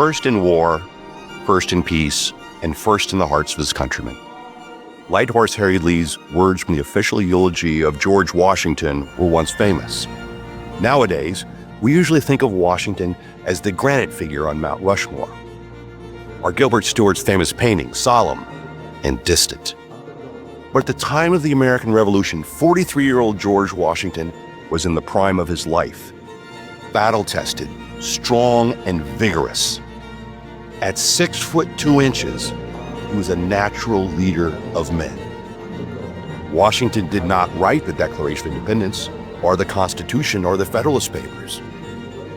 First in war, first in peace, and first in the hearts of his countrymen. Light Horse Harry Lee's words from the official eulogy of George Washington were once famous. Nowadays, we usually think of Washington as the granite figure on Mount Rushmore, or Gilbert Stuart's famous painting, solemn and distant. But at the time of the American Revolution, 43-year-old George Washington was in the prime of his life, battle-tested, strong, and vigorous. At 6 foot 2 inches, he was a natural leader of men. Washington did not write the Declaration of Independence, or the Constitution, or the Federalist Papers.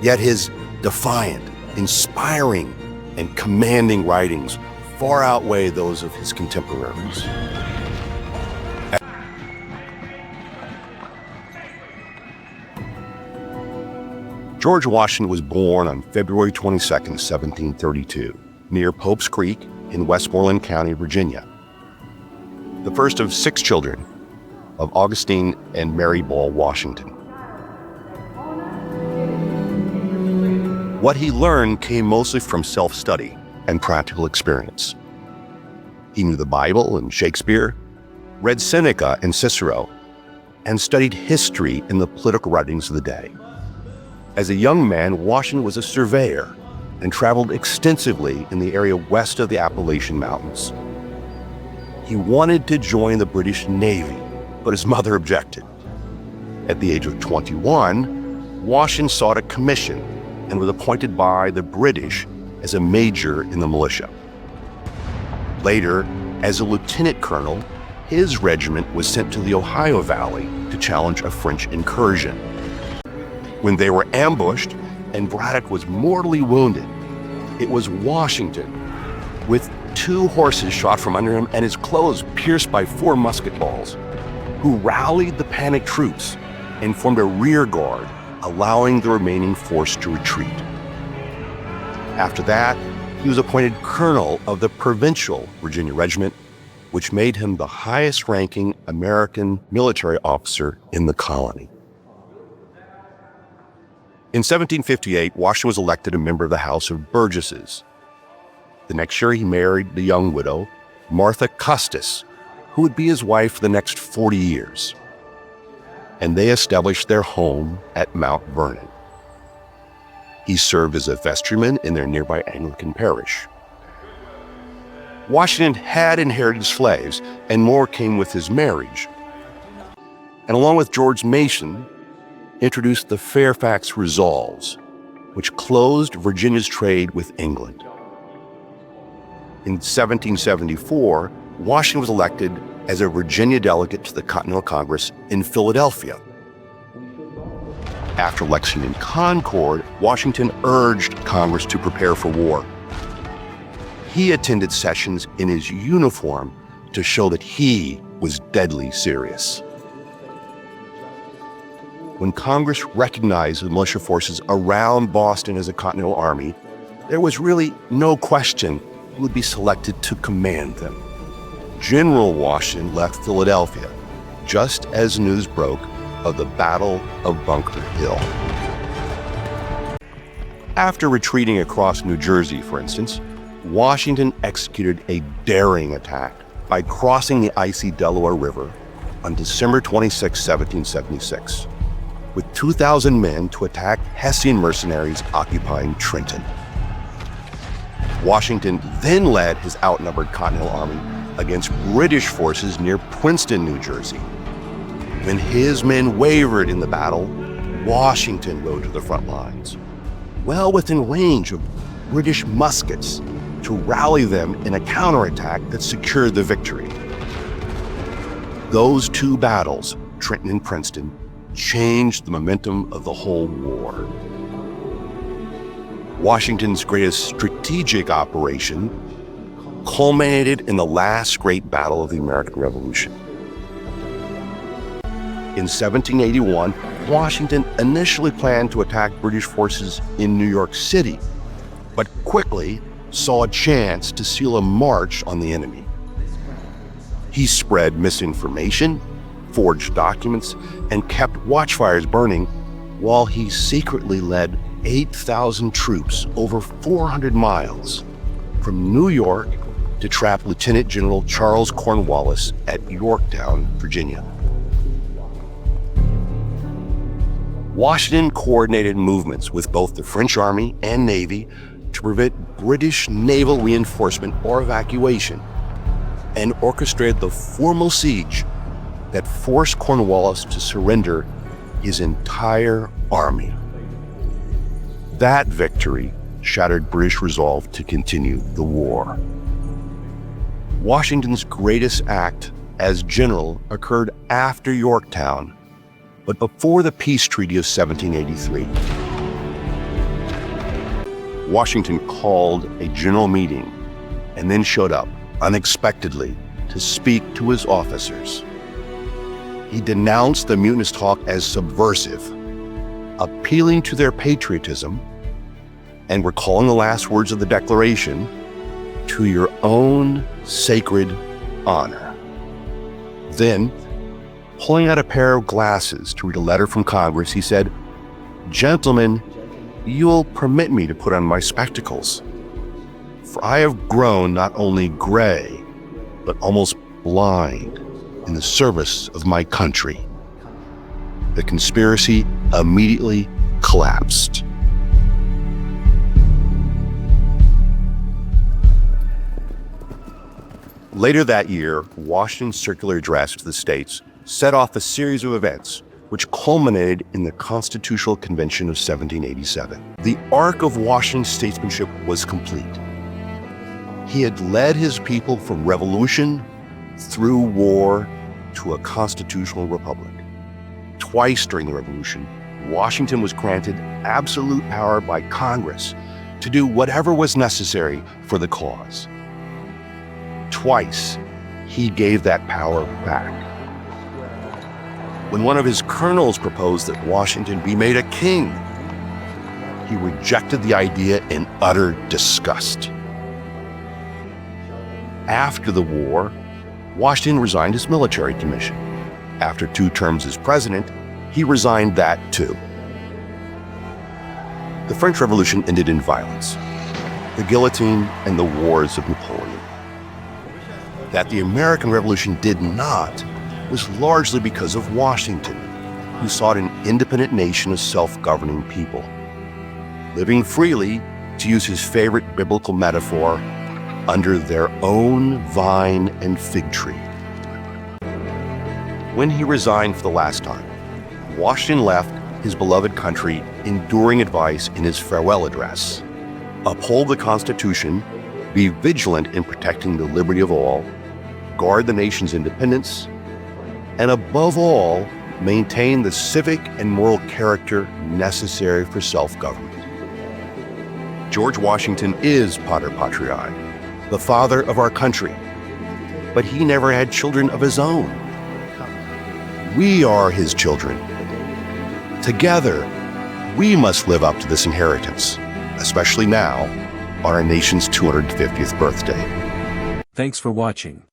Yet his defiant, inspiring, and commanding writings far outweigh those of his contemporaries. George Washington was born on February 22, 1732, near Pope's Creek in Westmoreland County, Virginia. The first of 6 children of Augustine and Mary Ball Washington. What he learned came mostly from self-study and practical experience. He knew the Bible and Shakespeare, read Seneca and Cicero, and studied history in the political writings of the day. As a young man, Washington was a surveyor and traveled extensively in the area west of the Appalachian Mountains. He wanted to join the British Navy, but his mother objected. At the age of 21, Washington sought a commission and was appointed by the British as a major in the militia. Later, as a lieutenant colonel, his regiment was sent to the Ohio Valley to challenge a French incursion. When they were ambushed and Braddock was mortally wounded, it was Washington, with 2 horses shot from under him and his clothes pierced by 4 musket balls, who rallied the panicked troops and formed a rear guard, allowing the remaining force to retreat. After that, he was appointed colonel of the Provincial Virginia Regiment, which made him the highest-ranking American military officer in the colony. In 1758, Washington was elected a member of the House of Burgesses. The next year, he married the young widow, Martha Custis, who would be his wife for the next 40 years. And they established their home at Mount Vernon. He served as a vestryman in their nearby Anglican parish. Washington had inherited slaves, and more came with his marriage. And along with George Mason, introduced the Fairfax Resolves, which closed Virginia's trade with England. In 1774, Washington was elected as a Virginia delegate to the Continental Congress in Philadelphia. After Lexington Concord, Washington urged Congress to prepare for war. He attended sessions in his uniform to show that he was deadly serious. When Congress recognized the militia forces around Boston as a Continental Army, there was really no question who would be selected to command them. General Washington left Philadelphia just as news broke of the Battle of Bunker Hill. After retreating across New Jersey, for instance, Washington executed a daring attack by crossing the icy Delaware River on December 26, 1776. With 2,000 men to attack Hessian mercenaries occupying Trenton. Washington then led his outnumbered Continental Army against British forces near Princeton, New Jersey. When his men wavered in the battle, Washington rode to the front lines, well within range of British muskets, to rally them in a counterattack that secured the victory. Those 2 battles, Trenton and Princeton, changed the momentum of the whole war. Washington's greatest strategic operation culminated in the last great battle of the American Revolution. In 1781, Washington initially planned to attack British forces in New York City, but quickly saw a chance to seal a march on the enemy. He spread misinformation, forged documents, and kept watchfires burning while he secretly led 8,000 troops over 400 miles from New York to trap Lieutenant General Charles Cornwallis at Yorktown, Virginia. Washington coordinated movements with both the French Army and Navy to prevent British naval reinforcement or evacuation, and orchestrated the formal siege that forced Cornwallis to surrender his entire army. That victory shattered British resolve to continue the war. Washington's greatest act as general occurred after Yorktown, but before the peace treaty of 1783. Washington called a general meeting and then showed up unexpectedly to speak to his officers. He denounced the mutinous talk as subversive, appealing to their patriotism and recalling the last words of the Declaration, "To your own sacred honor." Then, pulling out a pair of glasses to read a letter from Congress, he said, "Gentlemen, you'll permit me to put on my spectacles, for I have grown not only gray, but almost blind in the service of my country." The conspiracy immediately collapsed. Later that year, Washington's circular address to the states set off a series of events which culminated in the Constitutional Convention of 1787. The arc of Washington's statesmanship was complete. He had led his people from revolution through war to a constitutional republic. Twice during the Revolution, Washington was granted absolute power by Congress to do whatever was necessary for the cause. Twice, he gave that power back. When one of his colonels proposed that Washington be made a king, he rejected the idea in utter disgust. After the war, Washington resigned his military commission. After 2 terms as president, he resigned that too. The French Revolution ended in violence, the guillotine, and the wars of Napoleon. That the American Revolution did not was largely because of Washington, who sought an independent nation of self-governing people, living freely, to use his favorite biblical metaphor, under their own vine and fig tree. When he resigned for the last time, Washington left his beloved country enduring advice in his farewell address: uphold the Constitution, be vigilant in protecting the liberty of all, guard the nation's independence, and above all, maintain the civic and moral character necessary for self-government. George Washington is Pater Patriae, the father of our country, but he never had children of his own. We are his children. Together, we must live up to this inheritance, especially now, on our nation's 250th birthday. Thanks for watching.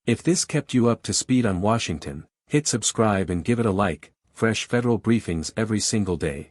If this kept you up to speed on Washington, hit subscribe and give it a like. Fresh federal briefings every single day.